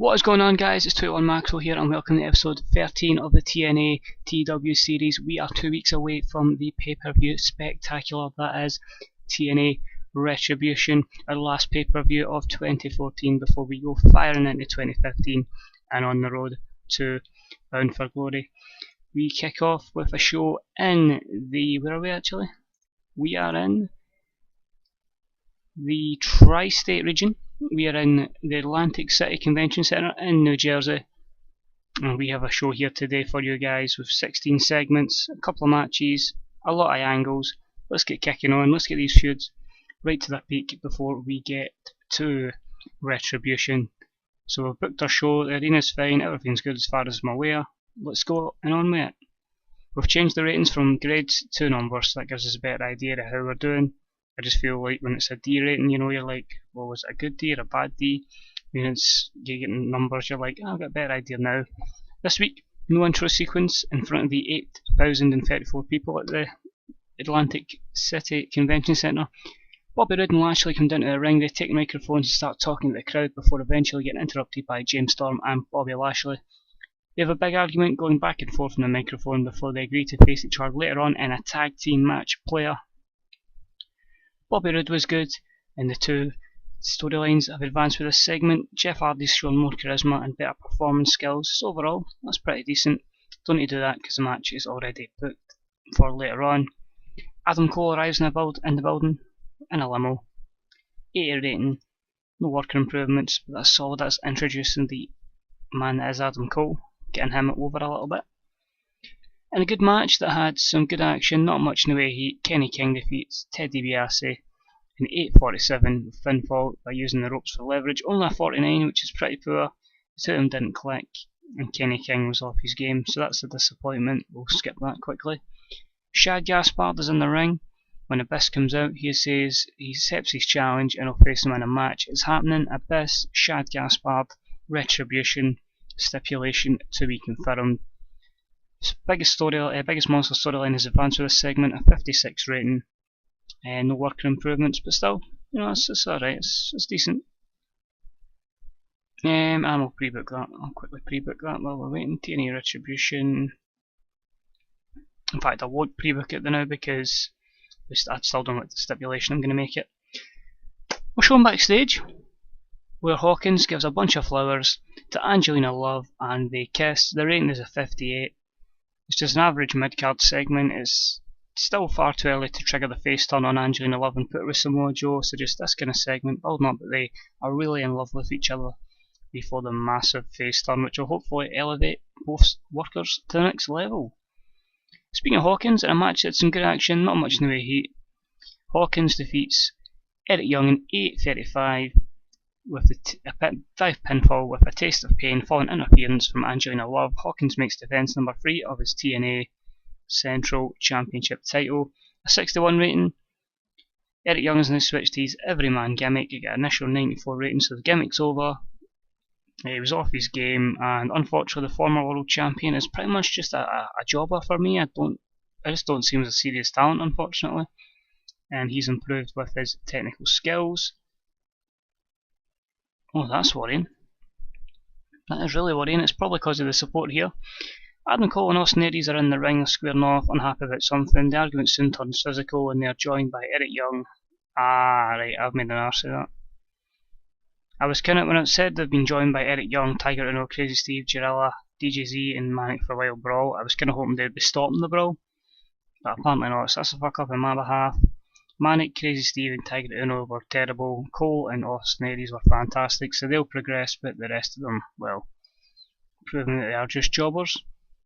What is going on, guys? It's TEW2013 Maxwell here, and welcome to episode 13 of the TNA TEW series. We are 2 weeks away from the pay-per-view spectacular that is TNA Retribution, our last pay-per-view of 2014 before we go firing into 2015 and on the road to Bound for Glory. We kick off with a show in the... where are we actually? We are in the Tri-State region. We are in the Atlantic City Convention Centre in New Jersey, and we have a show here today for you guys with 16 segments, a couple of matches, a lot of angles. Let's get kicking on, let's get these feuds right to their peak before we get to Retribution. So we've booked our show, the arena's fine, everything's good as far as I'm aware. Let's go and on with it. We've changed the ratings from grades to numbers, so that gives us a better idea of how we're doing. I just feel like when it's a D rating, you know, you're like, well, was it a good D or a bad D? When it's, you're getting numbers, you're like, oh, I've got a better idea now. This week, no intro sequence in front of the 8,034 people at the Atlantic City Convention Centre. Bobby Roode and Lashley come down to the ring, they take microphones and start talking to the crowd before eventually getting interrupted by James Storm and Bobby Lashley. They have a big argument going back and forth on the microphone before they agree to face each other later on in a tag team match. Player Bobby Roode was good, and the two storylines have advanced with this segment. Jeff Hardy's shown more charisma and better performance skills, so overall, that's pretty decent. Don't need to do that because the match is already booked for later on. Adam Cole arrives in the building in a limo. 80 rating, no worker improvements, but that's solid. That's introducing the man that is Adam Cole, getting him over a little bit. In a good match that had some good action, not much in the way of heat, Kenny King defeats Ted DiBiase in 8:47 with pinfall by using the ropes for leverage. Only a 49, which is pretty poor. The two of them didn't click, and Kenny King was off his game, so that's a disappointment. We'll skip that quickly. Shad Gaspard is in the ring. When Abyss comes out, he says he accepts his challenge and will face him in a match. It's happening. Abyss, Shad Gaspard, Retribution, stipulation to be confirmed. Biggest monster storyline is advanced with this segment, a 56 rating, and no worker improvements, but still, you know, it's alright, it's decent. And I'll pre-book that, I'll quickly pre-book that while we're waiting. TNA Retribution. In fact, I won't pre-book it now because I still don't like the stipulation I'm going to make it. We're shown backstage where Hawkins gives a bunch of flowers to Angelina Love and they kiss. The rating is a 58. It's just an average mid-card segment. It's still far too early to trigger the face turn on Angelina Love and put her with Samoa Joe, so just this kind of segment, building up that they are really in love with each other before the massive face turn, which will hopefully elevate both workers to the next level. Speaking of Hawkins, in a match that had some good action, not much in the way of heat, Hawkins defeats Eric Young in 8:35 with a 5 pinfall with a taste of pain following interference from Angelina Love. Hawkins makes defense number 3 of his TNA Central Championship title, a 61 rating. Eric Young has now switched to his everyman gimmick. He got an initial 94 rating, so the gimmick's over. He was off his game, and unfortunately the former world champion is pretty much just a jobber for me. I just don't see him as a serious talent, unfortunately. And he's improved with his technical skills. Oh, that's worrying. That is really worrying. It's probably because of the support here. Adam Cole and Austin Aries are in the ring, squaring off, unhappy about something. The argument soon turns physical, and they are joined by Eric Young. Ah, right, I've made an arse of that. I was when it said they've been joined by Eric Young, Tiger Uno, Crazy Steve, Jirella, DJZ, and Manic for a Wild Brawl. I was kind of hoping they'd be stopping the brawl, but apparently not, so that's a fuck up on my behalf. Manic, Crazy Steve and Tiger Uno were terrible. Cole and Austin Aries were fantastic, so they'll progress, but the rest of them, well, proving that they are just jobbers.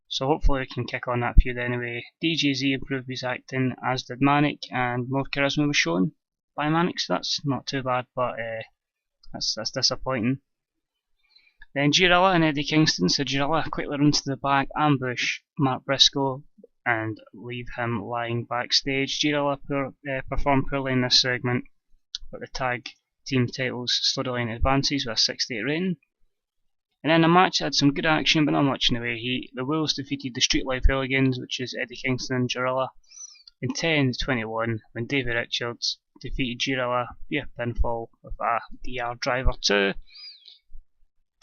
So hopefully we can kick on that feud anyway. DJZ improved his acting, as did Manic, and more charisma was shown by Manic, so that's not too bad, but that's disappointing. Then Jirella and Eddie Kingston, so Jirella quickly runs to the back, ambush Mark Briscoe, and leave him lying backstage. Jirella performed poorly in this segment, but the tag team titles storyline advances with a 68 rating. And then the match had some good action, but not much in the way of heat. The Wolves defeated the Street Life Hooligans, which is Eddie Kingston and Jirella, in 10:21 when David Richards defeated Jirella via pinfall with a DR driver 2.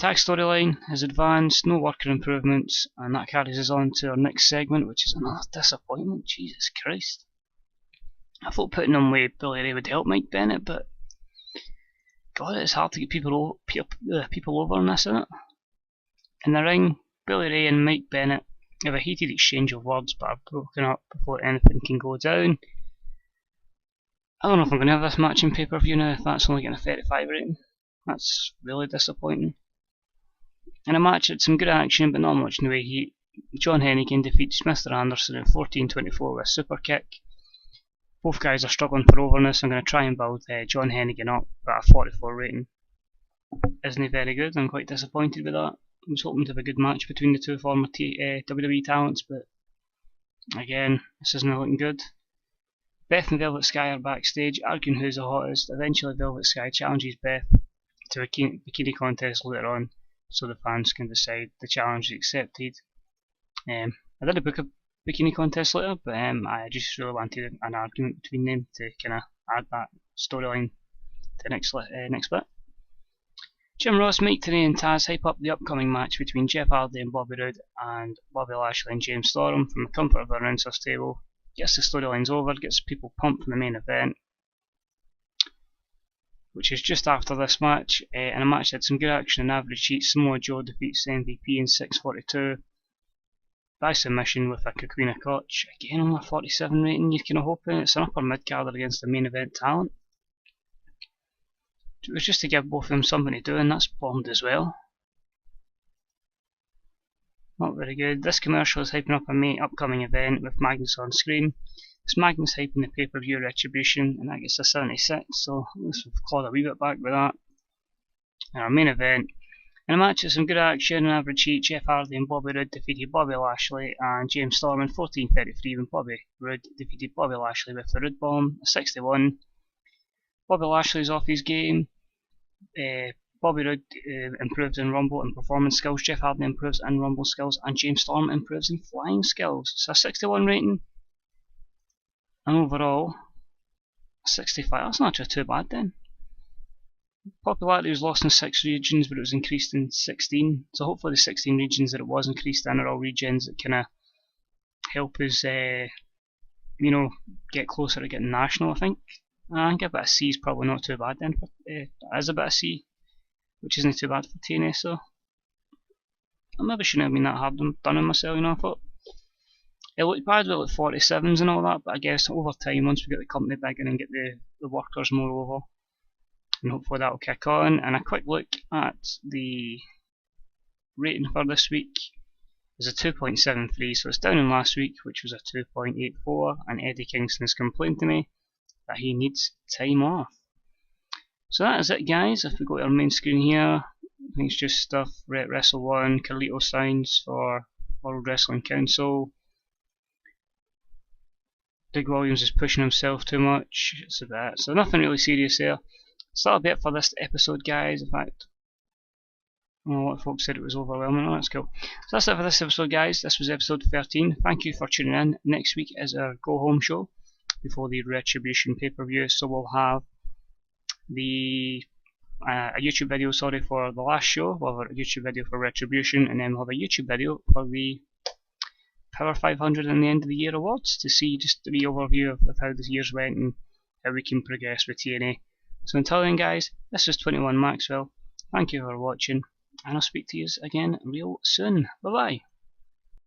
Tag storyline has advanced, no worker improvements, and that carries us on to our next segment, which is another disappointment. Jesus Christ. I thought putting him with Billy Ray would help Mike Bennett, but God, it's hard to get people over on this, isn't it? In the ring, Billy Ray and Mike Bennett have a heated exchange of words, but are broken up before anything can go down. I don't know if I'm going to have this match in pay-per-view now, if that's only getting a 35 rating. That's really disappointing. In a match, it's some good action, but not much in the way heat. John Hennigan defeats Mr. Anderson in 14:24 with a super kick. Both guys are struggling for overness. I'm going to try and build John Hennigan up, but a 44 rating isn't he very good. I'm quite disappointed with that. I was hoping to have a good match between the two former WWE talents, but again, this isn't looking good. Beth and Velvet Sky are backstage, arguing who's the hottest. Eventually, Velvet Sky challenges Beth to a bikini contest later on, so the fans can decide the challenge is accepted. I did book a bikini contest later, but I just really wanted an argument between them to kind of add that storyline to the next bit. Jim Ross, Mike Tenay and Taz hype up the upcoming match between Jeff Hardy and Bobby Roode and Bobby Lashley and James Storm from the comfort of their announcer's table. Gets the storylines over, gets people pumped for the main event, which is just after this match, and a match that had some good action and average heat. Samoa Joe defeats the MVP in 6:42 by submission with a Kakwina Clutch. Again on a 47 rating, you're kind of hoping it's an upper mid-carder against the main event talent. It was just to give both of them something to do, and that's bombed as well. Not very good. This commercial is hyping up an upcoming event with Magnus on screen. It's Magnus hyping the pay-per-view Retribution, and that gets a 76, so at least we've clawed a wee bit back with that. And our main event, in a match with some good action and average heat, Jeff Hardy and Bobby Roode defeated Bobby Lashley and James Storm in 14:33 when Bobby Roode defeated Bobby Lashley with the Roode Bomb, a 61. Bobby Lashley's off his game. Bobby Roode improves in Rumble and performance skills, Jeff Hardy improves in Rumble skills, and James Storm improves in flying skills. It's a 61 rating. And overall, 65. That's not actually too bad then. Popularity was lost in 6 regions, but it was increased in 16. So hopefully the 16 regions that it was increased in are all regions that kind of help us, get closer to getting national, I think. I think a bit of C is probably not too bad then. As a bit of C, which isn't too bad for TNA, so I maybe shouldn't have been that hard done on myself, I thought. It looked bad with like 47s and all that, but I guess over time, once we get the company bigger and get the workers more over, and hopefully that will kick on. And a quick look at the rating for this week is a 2.73, so it's down in last week, which was a 2.84, and Eddie Kingston has complained to me that he needs time off. So that is it, guys. If we go to our main screen here, I think it's just stuff. Wrestle 1, Carlito signs for World Wrestling Council. Big Williams is pushing himself too much. It's a bit. So nothing really serious there. So that'll be it for this episode, guys. In fact, a lot of folks said it was overwhelming. Oh, that's cool. So that's it for this episode, guys. This was episode 13. Thank you for tuning in. Next week is our go home show before the Retribution pay-per-view. So we'll have a YouTube video, for the last show. We'll have a YouTube video for Retribution, and then we'll have a YouTube video for the Power 500 and the end of the year awards to see just a wee overview of how the years went and how we can progress with TNA. So until then, guys, this is 21 Maxwell. Thank you for watching, and I'll speak to you again real soon. Bye bye.